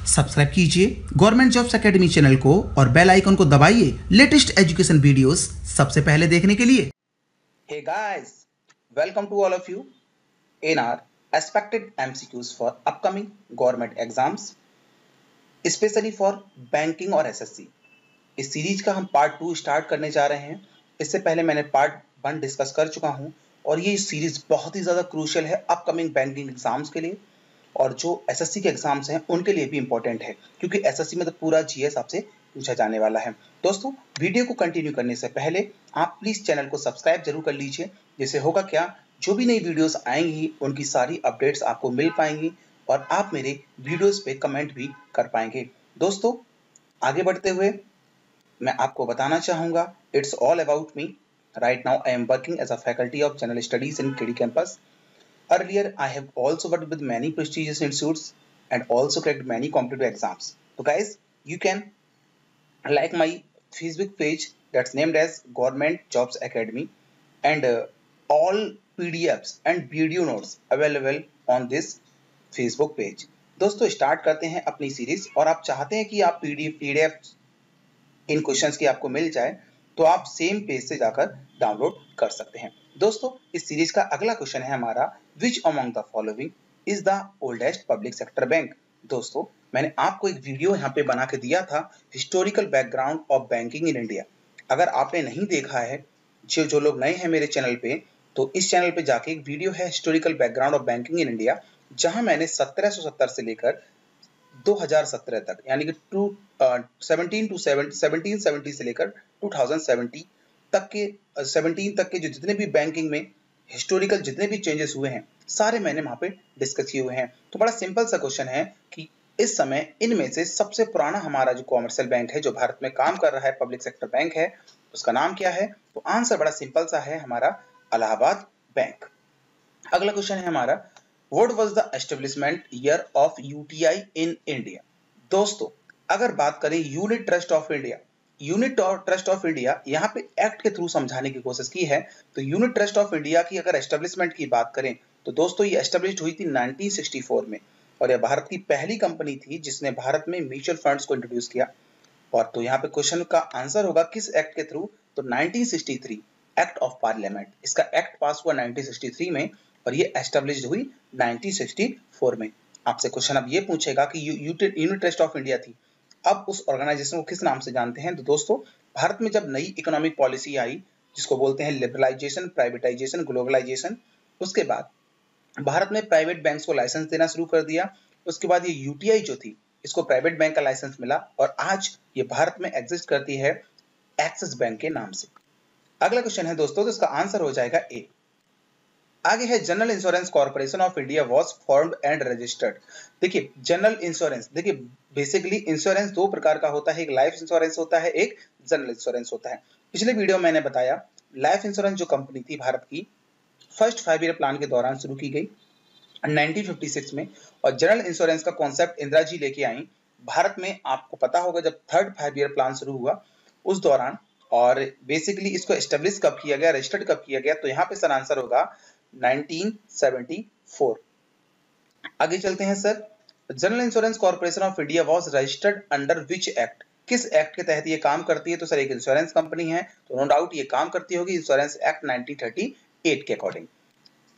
Subscribe कीजिए government jobs academy channel को और बेल आइकन को दबाइए लेटेस्ट एजुकेशन वीडियोस सबसे पहले देखने के लिए। Hey guys, welcome to all of you in our expected MCQs for upcoming government exams, especially for banking और SSC। इस सीरीज का हम पार्ट 2 स्टार्ट करने जा रहे हैं। इससे पहले मैंने पार्ट 1 डिस्कस कर चुका हूं और ये सीरीज बहुत ही ज़्यादा क्रूशियल है अपकमिंग बैंकिंग एग्जाम्स के लिए और जो एसएससी के एग्जाम्स हैं उनके लिए भी इंपॉर्टेंट है, क्योंकि एसएससी में तो पूरा जीएस आपसे पूछा जाने वाला है। दोस्तों, वीडियो को कंटिन्यू करने से पहले आप प्लीज चैनल को सब्सक्राइब जरूर कर लीजिए, जिससे होगा क्या, जो भी नई वीडियोस आएंगी उनकी सारी अपडेट्स आपको मिल पाएंगी और आप मेरे वीडियोस पे कमेंट भी कर पाएंगे। दोस्तों, आगे बढ़ते हुए मैं आपको बताना चाहूंगा, it's all about me. Right now I am working as a faculty of general studies in KD campus. Earlier, I have also worked with many prestigious institutes and also cracked many competitive exams. So guys, you can like my Facebook page that's named as Government Jobs Academy, and all PDFs and video notes available on this Facebook page. दोस्तों, start करते हैं अपनी series और आप चाहते हैं कि आप PDF इन क्वेश्चंस की आपको मिल जाए तो आप सेम पेज से जाकर डाउनलोड कर सकते हैं। दोस्तों, इस सीरीज का अगला क्वेश्चन है हमारा, which among the following is the oldest public sector bank. दोस्तों, मैंने आपको एक वीडियो यहाँ पे बना के दिया था, historical background of banking in India. अगर आपने नहीं देखा है, जो लोग नए हैं मेरे चैनल पे, तो इस चैनल पे जाके एक वीडियो है historical background of banking in India, जहां मैंने 1770 से लेकर 2017 तक, यानी कि 1770 से लेकर 2070 तक के 17 तक के जो जितने भी बैंकिंग में हिस्टोरिकल जितने भी चेंजेस हुए हैं, सारे मैंने वहां पे डिस्कस किए हुए हैं। तो बड़ा सिंपल सा क्वेश्चन है कि इस समय इनमें से सबसे पुराना हमारा जो कॉमर्शियल बैंक है, जो भारत में काम कर रहा है, पब्लिक सेक्टर बैंक है, उसका नाम क्या है? तो आंसर बड़ा सिंपल सा है, हमारा इलाहाबाद बैंक। अगला क्वेश्चन है हमारा, What was the establishment year of UTI in India? दोस्तों, अगर बात करें unit trust of India, unit trust of India यहाँ पे एक्ट के थ्रू समझाने की कोशिश की है। तो यूनिट ट्रस्ट ऑफ इंडिया की अगर एस्टेब्लिशमेंट की बात करें तो दोस्तों ये एस्टेब्लिश हुई थी 1964 में, और यह भारत की पहली कंपनी थी जिसने भारत में म्यूचुअल फंड्स को इंट्रोड्यूस किया। और तो यहाँ पे क्वेश्चन का आंसर होगा किस एक्ट के थ्रू? तो 1963 एक्ट ऑफ पार्लियामेंट। इसका एक्ट पास हुआ 1963 में और ये एस्टेब्लिश्ड हुई 1964 में। आपसे क्वेश्चन अब ये पूछेगा कि यूनिट ट्रस्ट ऑफ इंडिया थी, अब उस ऑर्गेनाइजेशन को किस नाम से जानते हैं? तो दोस्तों, भारत में जब नई इकोनॉमिक पॉलिसी आई, जिसको बोलते हैं लिबरलाइजेशन, प्राइवेटाइजेशन, ग्लोबलाइजेशन, उसके बाद भारत में प्राइवेट बैंक्स को लाइसेंस देना शुरू कर दिया। उसके बाद ये यूटीआई जो थी, इसको प्राइवेट बैंक का लाइसेंस मिला और आज ये भारत में एग्जिस्ट करती है एक्सिस बैंक के नाम से। अगला क्वेश्चन है दोस्तों, तो इसका आंसर हो जाएगा ए। आगे है, general insurance corporation of India was formed and registered. देखिए, जनरल इंश्योरेंस, देखिए बेसिकली इंश्योरेंस दो प्रकार का होता है, एक लाइफ इंश्योरेंस होता है, एक जनरल इंश्योरेंस होता है। पिछले वीडियो में मैंने बताया, लाइफ इंश्योरेंस जो कंपनी थी भारत की, फर्स्ट 5 ईयर प्लान के दौरान शुरू की गई 1956 में, और जनरल इंश्योरेंस का कॉन्सेप्ट इंदिरा जी लेके आई भारत में। आपको पता होगा जब थर्ड 5 ईयर प्लान शुरू हुआ उस दौरान, और बेसिकली इसको एस्टेब्लिश कब किया गया, रजिस्टर्ड कब किया गया? तो यहाँ पे सर आंसर होगा 1974। आगे चलते हैं sir, general insurance corporation of India was registered under which act? किस एक्ट के तहत ये काम करती है? तो सर एक इंश्योरेंस कंपनी है, तो नो डाउट ये काम करती होगी इंश्योरेंस एक्ट 1938 के अकॉर्डिंग।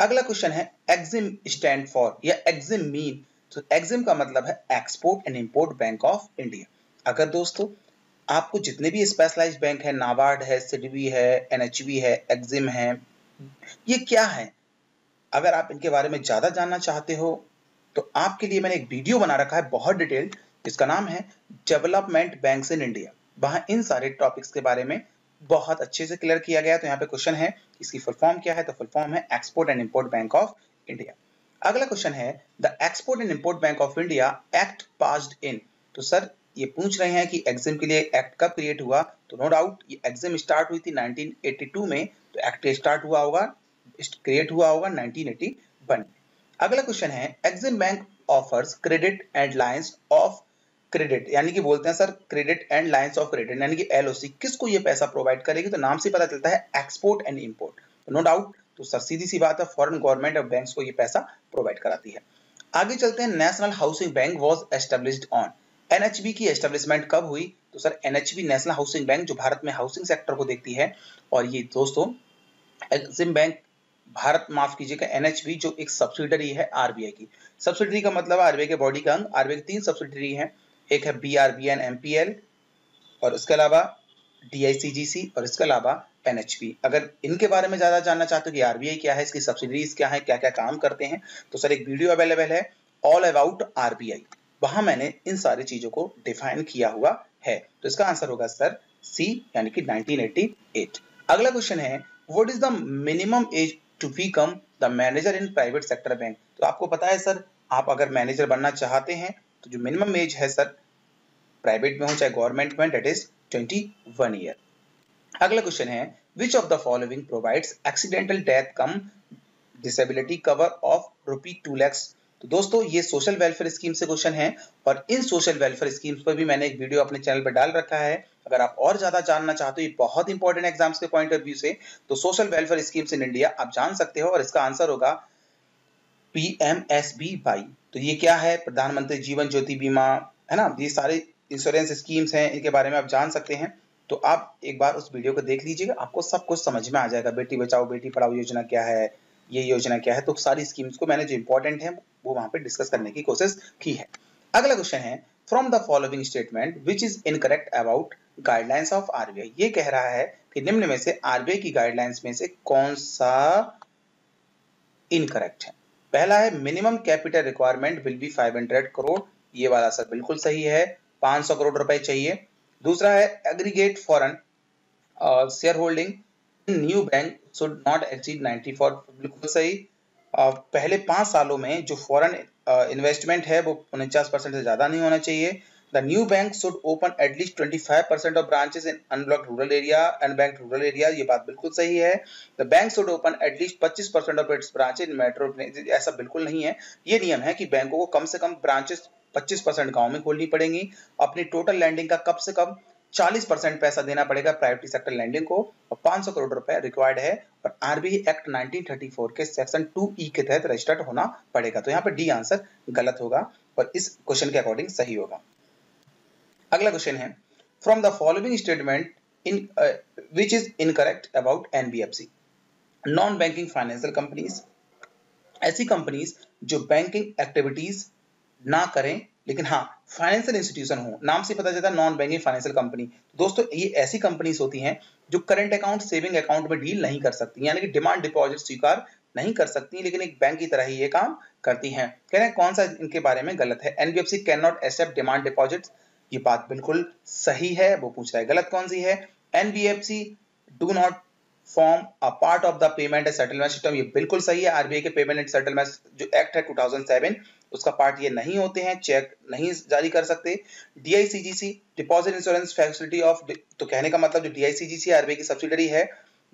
अगला क्वेश्चन है, एक्सिम स्टैंड फॉर या एक्सिम मीन? तो एक्सिम का मतलब है export and import bank of India. अगर दोस्तों आपको जितने भी स्पेशलाइज्ड बैंक है, नाबार्ड है, सिडबी है, एनएचबी है, एक्सिम है, ये क्या है? अगर आप इनके बारे में ज्यादा जानना चाहते हो तो आपके लिए मैंने एक वीडियो बना रखा है बहुत डिटेल्ड, जिसका नाम है डेवलपमेंट बैंक्स इन इंडिया। वहां इन सारे टॉपिक्स के बारे में बहुत अच्छे से क्लियर किया गया है। तो यहाँ पे क्वेश्चन है, इसकी फुल फॉर्म क्या है? तो फुल फॉर्म है export and import bank of India. अगला क्वेश्चन है, the export and import bank of India act passed in. तो सर ये पूछ रहे हैं कि एग्जिम के लिए एक्ट कब क्रिएट हुआ? तो नो डाउट ये एग्जिम स्टार्ट हुई थी 1982 में, तो एक्ट स्टार्ट हुआ होगा, क्रिएट हुआ होगा 1981। अगला क्वेश्चन है, Exim bank offers credit and lines of credit, यानी कि बोलते हैं sir credit and lines of credit, यानी कि एलओसी, किसको ये पैसा प्रोवाइड करेगी? तो नाम से पता चलता है एक्सपोर्ट एंड इंपोर्ट, तो नो डाउट, तो सर सीधी सी बात है, फॉरेन गवर्नमेंट और बैंक्स को ये पैसा प्रोवाइड कराती है। आगे चलते हैं, national housing bank was established on. NHB की एस्टेब्लिशमेंट कब हुई? तो sir NHB national housing bank जो भारत में हाउसिंग सेक्टर को देखती है, और ये दोस्तों एक्सिम बैंक भारत, माफ कीजिएगा, एनएचबी जो एक सब्सिडरी है आरबीआई की। सब्सिडरी का मतलब आरबीआई के बॉडी का अंग। आरबीआई की 3 सब्सिडरी हैं, एक है बीआरबीएन एमपीएल, और इसके अलावा डीआईसीजीसी, और इसके अलावा एनएचबी। अगर इनके बारे में ज्यादा जानना चाहते हो कि आरबीआई क्या है, इसकी सब्सिडरीज क्या है, क्या क्या काम करते हैं, तो सर एक वीडियो अवेलेबल है ऑल अबाउट आरबीआई, वहां मैंने इन सारी चीजों को डिफाइन किया हुआ है। तो इसका आंसर होगा सर सी, यानी कि 1988। अगला क्वेश्चन है, what is the minimum age to become the manager in private sector bank? तो आपको पता है सर, आप अगर मैनेजर बनना चाहते हैं तो जो मिनिमम एज है सर, प्राइवेट में हो चाहे गवर्नमेंट में, डेट इज 21 ईयर। अगला क्वेश्चन है, which of the following provides accidental death come disability cover of ₹2 lakhs? तो दोस्तों ये सोशल वेलफेयर स्कीम से क्वेश्चन है, और इन सोशल वेलफेयर स्कीम्स पर भी मैंने एक वीडियो अपने चैनल पर डाल रखा है। अगर आप और ज्यादा जानना चाहते हो, ये बहुत इंपॉर्टेंट एग्जाम्स के पॉइंट ऑफ व्यू से, तो social welfare schemes in India आप जान सकते हो, और इसका आंसर होगा PMSBY। तो ये क्या है? प्रधानमंत्री जीवन ज्योति बीमा, है ना, ये सारे इंश्योरेंस स्कीम्स हैं, इनके बारे में आप जान सकते हैं। तो आप एक बार उस वीडियो को देख लीजिएगा, आपको सब कुछ समझ में आ जाएगा। बेटी बचाओ बेटी पढ़ाओ योजना क्या है, ये योजना क्या है, तो सारी स्कीम्स को मैंने जो इंपॉर्टेंट है वो वहां पे डिस्कस करने की कोशिश की है। अगला क्वेश्चन है, from the following statement which is incorrect about guidelines of RBI? ये कह रहा है कि निम्न में से आरबीआई की गाइडलाइंस में से कौन सा इनकरेक्ट है? पहला है, minimum capital requirement will be 500 crore, ये वाला सर बिल्कुल सही है, 500 करोड़ रुपए चाहिए। दूसरा है, aggregate foreign share holding new bank should not exceed 94, बिल्कुल सही। पहले 5 सालों में जो फॉरेन इन्वेस्टमेंट है वो 49% से ज्यादा नहीं होना चाहिए। The new bank should open at least 25% of branches in unblocked rural area and banked rural area, ये बात बिल्कुल सही है। The bank should open at least 25% of its branches in metro, ऐसा बिल्कुल नहीं है। ये नियम है कि बैंकों को कम से कम ब्रांचेस 25% गांव में खोलनी पड़ेंगी। अपनी टोटल लैंडिंग का कम से कम 40% पैसा देना पड़ेगा प्राइवेट सेक्टर लैंडिंग को, और 500 करोड़ रुपए रिक्वायर्ड है, और आरबीआई एक्ट 1934 के सेक्शन 2E के तहत रजिस्टर्ड होना पड़ेगा। तो यहाँ पे डी आंसर गलत होगा, और इस क्वेश्चन के अकॉर्डिंग सही होगा। अगला क्वेश्चन है, from the following statement in which is incorrect about NBFC? Non banking financial companies, ऐसी कंपनीज जो बैंकिंग एक्टिविटीज ना करें लेकिन हाँ फाइनेंशियल इंस्टीट्यूशन हो, नाम से पता चलता है नॉन बैंकिंग फाइनेंशियल कंपनी। दोस्तों ये ऐसी कंपनीज होती हैं जो करंट अकाउंट सेविंग अकाउंट में डील नहीं कर सकती, यानी कि डिमांड डिपॉजिट स्वीकार नहीं कर सकती, लेकिन एक बैंक की तरह ही ये काम करती हैं। कह रहे हैं कौन सा इनके बारे में गलत है? NBFC can not accept demand deposits, ये बात बिल्कुल सही है। वो पूछ रहा है गलत कौन सी है? NBFC do not form a part of the payment and settlement system, ये बिल्कुल सही है। आरबीआई के पेमेंट एंड सेटलमेंट जो एक्ट है 2007 उसका पार्ट ये नहीं होते हैं, चेक नहीं जारी कर सकते। DICGC deposit insurance facility of, तो कहने का मतलब जो डीआईसीजीसी आरबीआई की सब्सिडरी है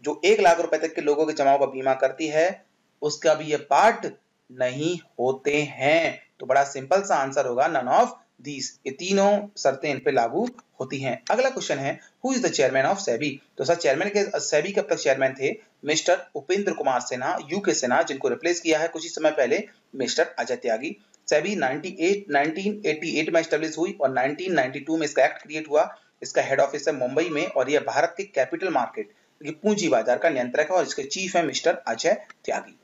जो 1 लाख रुपए तक के लोगों के जमाओं का बीमा करती है, उसका भी ये पार्ट नहीं होते हैं। तो बड़ा सिंपल सा आंसर होगा नन ऑफ दीज, ये तीनों शर्तें इन पे लागू होती हैं। अगला क्वेश्चन है, who is the chairman of SEBI? तो सर चेयरमैन के सेबी के अब तक चेयरमैन थे मिस्टर उपेंद्र कुमार सिन्हा, यूके सिन्हा, जिनको रिप्लेस किया है कुछ ही समय पहले मिस्टर अजय त्यागी। सेबी 1988 में एस्टेब्लिश हुई और 1992 में इसका एक्ट क्रिएट हुआ। इसका हेड ऑफिस है मुंबई में, और यह भारत के कैपिटल मार्केट पूंजी बाजार का नियंत्रक है, और इसके चीफ है मिस्टर अजय त्यागी।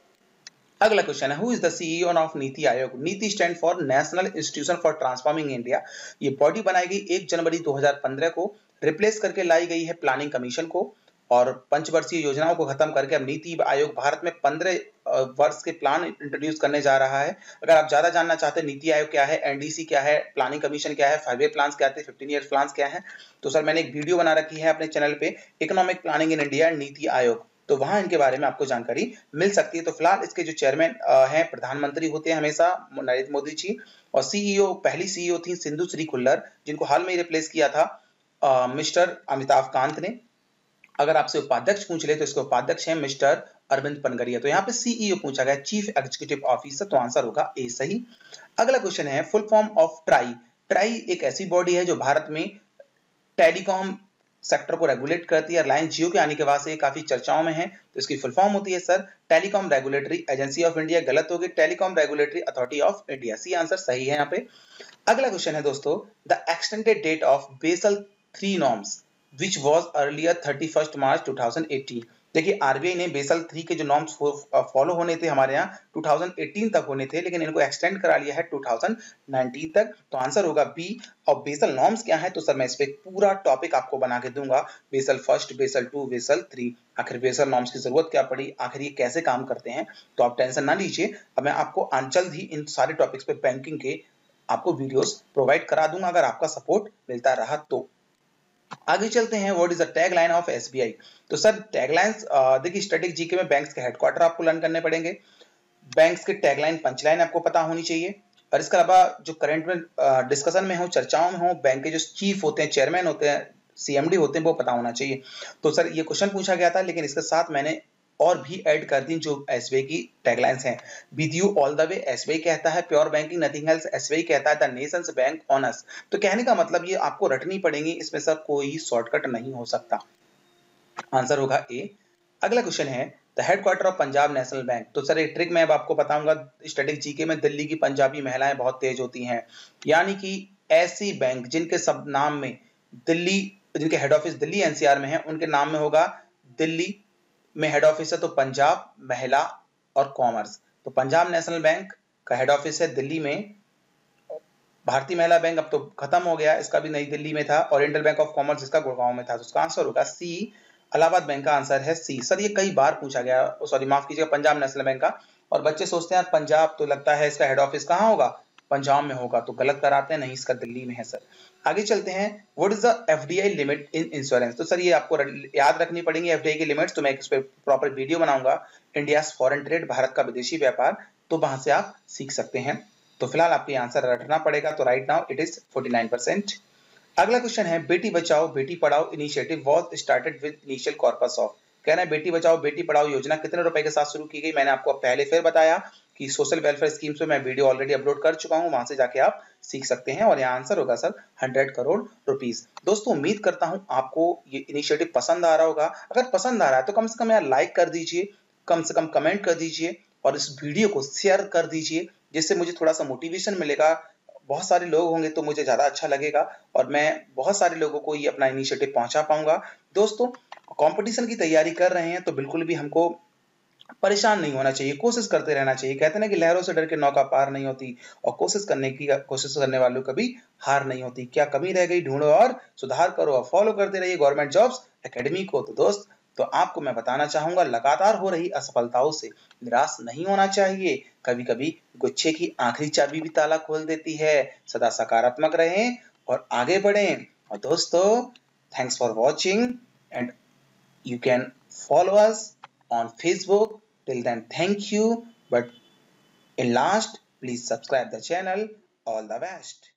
अगला क्वेश्चन है, who is the CEO of NITI Aayog? नीति stand for national institution for transforming India. ये बॉडी बनाई गई 1 जनवरी 2015 को, रिप्लेस करके लाई गई है प्लानिंग कमीशन को, और पंचवर्षीय योजनाओं को खत्म करके अब नीति आयोग भारत में 15 वर्ष के प्लान इंट्रोड्यूस करने जा रहा है। अगर आप ज्यादा जानना चाहते हैं नीति आयोग क्या है, एनडीसी क्या है, प्लानिंग कमीशन क्या है, 5 ईयर प्लान क्या है, 15 ईयर प्लान क्या है, तो सर मैंने एक वीडियो बना रखी है अपने चैनल पे, economic planning in India NITI Aayog, तो वहां इनके बारे में आपको जानकारी मिल सकती है। तो फिलहाल इसके जो चेयरमैन हैं प्रधानमंत्री होते हैं हमेशा नरेंद्र मोदी जी, और सीईओ पहली सीईओ थी सिंधु श्री खुल्लर, जिनको हाल में ही रिप्लेस किया था मिस्टर अमिताभ कांत ने। अगर आपसे उपाध्यक्ष पूछ ले तो इसके उपाध्यक्ष हैं मिस्टर अरविंद पनगरिया। तो यहाँ पे सीईओ पूछा गया, चीफ एग्जीक्यूटिव ऑफिसर, तो आंसर होगा ए सही। अगला क्वेश्चन है, full form of try. Try एक ऐसी बॉडी है जो भारत में टेलीकॉम सेक्टर को रेगुलेट करती है। रिलायंस जियो के आने के बाद से काफी चर्चाओं में है, तो इसकी फुल फॉर्म होती है sir telecom regulatory agency of India. गलत होगी, telecom regulatory authority of India. C answer सही है यहाँ पे। अगला क्वेश्चन है दोस्तों, the extended date of Basel 3 norms which was earlier 31 March 2018। देखिए आरबीआई ने बेसल 3 के जो नॉर्म्स फॉलो होने थे हमारे यहाँ 2018 तक होने थे, लेकिन इनको एक्सटेंड करा लिया है 2019 तक। तो आंसर होगा बी। और बेसल नॉर्म्स क्या है, तो सर मैं इस पे पूरा टॉपिक आपको बना के दूंगा, बेसल फर्स्ट, बेसल 2, बेसल 3, आखिर बेसल नॉर्म्स की जरूरत क्या पड़ी, आखिर ये कैसे काम करते हैं। तो आप टेंशन ना लीजिए, अब मैं आपको जल्द ही इन सारे टॉपिक्स पे बैंकिंग के आपको वीडियोस प्रोवाइड करा दूंगा, अगर आपका सपोर्ट मिलता रहा तो। आगे चलते हैं, what is the tagline of SBI. तो सर टैगलाइंस देखिए स्टैटिक जीके में बैंक्स के हेडक्वार्टर आपको लर्न करने पड़ेंगे, बैंक्स के टैगलाइन पंचलाइन आपको पता होनी चाहिए, और इसके अलावा जो करंट में डिस्कशन में हो, चर्चाओं में हो, बैंक के जो चीफ होते हैं, चेयरमैन होते हैं, सीएमडी होते हैं, वो पता होना चाहिए। तो सर ये क्वेश्चन पूछा गया था, लेकिन इसके साथ मैंने और भी ऐड कर दी जो एसबीआई की टैगलाइंस हैं। With you all the way SBI कहता है, pure banking nothing else SBI कहता है, the Nations bank on us. तो कहने का मतलब ये आपको रटनी पड़ेगी, इसमें सर कोई शॉर्टकट नहीं हो सकता। आंसर होगा ए। अगला क्वेश्चन है, the headquarter of Punjab national bank. तो सर एक ट्रिक मैं अब आपको बताऊंगा, स्टैटिक जीके में दिल्ली की पंजाबी महिलाएं बहुत तेज होती हैं, यानी कि ऐसी बैंक जिनके सब नाम में दिल्ली, जिनके हेड ऑफिस दिल्ली एनसीआर में है, उनके नाम में होगा दिल्ली में हेड ऑफिस है तो पंजाब महिला और कॉमर्स। तो पंजाब नेशनल बैंक का हेड ऑफिस है दिल्ली में, भारतीय महिला बैंक अब तो खत्म हो गया, इसका भी नई दिल्ली में था, ओरिएंटल बैंक ऑफ कॉमर्स इसका गुड़गांव में था। तो इसका आंसर होगा सी, इलाहाबाद बैंक का आंसर है सी। सर ये कई बार पूछा गया, सॉरी माफ कीजिएगा, पंजाब नेशनल बैंक का, और बच्चे सोचते हैं पंजाब तो लगता है इसका हेड ऑफिस कहाँ होगा, पंजाब में होगा, तो गलत कराते हैं, नहीं इसका दिल्ली में है सर। आगे चलते हैं, what is the FDI limit in insurance. तो सर ये आपको याद रखनी पड़ेंगी एफडीआई की लिमिट्स, तो मैं इस पर प्रॉपर वीडियो बनाऊंगा, इंडिया फॉरेन ट्रेड, भारत का विदेशी व्यापार, तो वहां से आप सीख सकते हैं। तो फिलहाल आपको आंसर रटना पड़ेगा, तो राइट नाउ इट इज 49%। अगला क्वेश्चन है, Beti Bachao Beti Padhao initiative was started with initial corpus of. कहना है बेटी बचाओ बेटी पढ़ाओ योजना कितने रुपए के साथ शुरू की गई। मैंने आपको पहले फिर बताया कि सोशल वेलफेयर स्कीम्स पे मैं वीडियो ऑलरेडी अपलोड कर चुका हूं, वहां से जाके आप सीख सकते हैं, और यहाँ आंसर होगा सर 100 करोड़ रुपीस। दोस्तों उम्मीद करता हूं आपको ये इनिशिएटिव पसंद आ रहा होगा, अगर पसंद आ रहा है तो कम से कम यार लाइक कर दीजिए, कम से कम कमेंट कर दीजिए, और इस वीडियो को शेयर कर दीजिए, जिससे मुझे थोड़ा सा मोटिवेशन मिलेगा। बहुत सारे लोग होंगे तो मुझे ज्यादा अच्छा लगेगा, और मैं बहुत सारे लोगों को ये अपना इनिशिएटिव पहुंचा पाऊंगा। दोस्तों कंपटीशन की तैयारी कर रहे हैं तो बिल्कुल भी हमको परेशान नहीं होना चाहिए, कोशिश करते रहना चाहिए। कहते हैं ना कि लहरों से डर के नौका पार नहीं होती, और कोशिश करने वालों कभी हार नहीं होती। क्या कमी रह गई, ढूंढो और सुधार करो, और फॉलो करते रहिए गवर्नमेंट जॉब्स एकेडमी को। तो दोस्त तो आपको मैं बताना चाहूंगा, लगातार हो रही असफलताओं से निराश नहीं होना चाहिए, कभी कभी गुच्छे की आखिरी चाबी भी ताला खोल देती है। सदा सकारात्मक रहें और आगे बढ़ें। और दोस्तों thanks for watching, and you can follow us on Facebook. Till then, thank you. But in last, please subscribe the channel. All the best.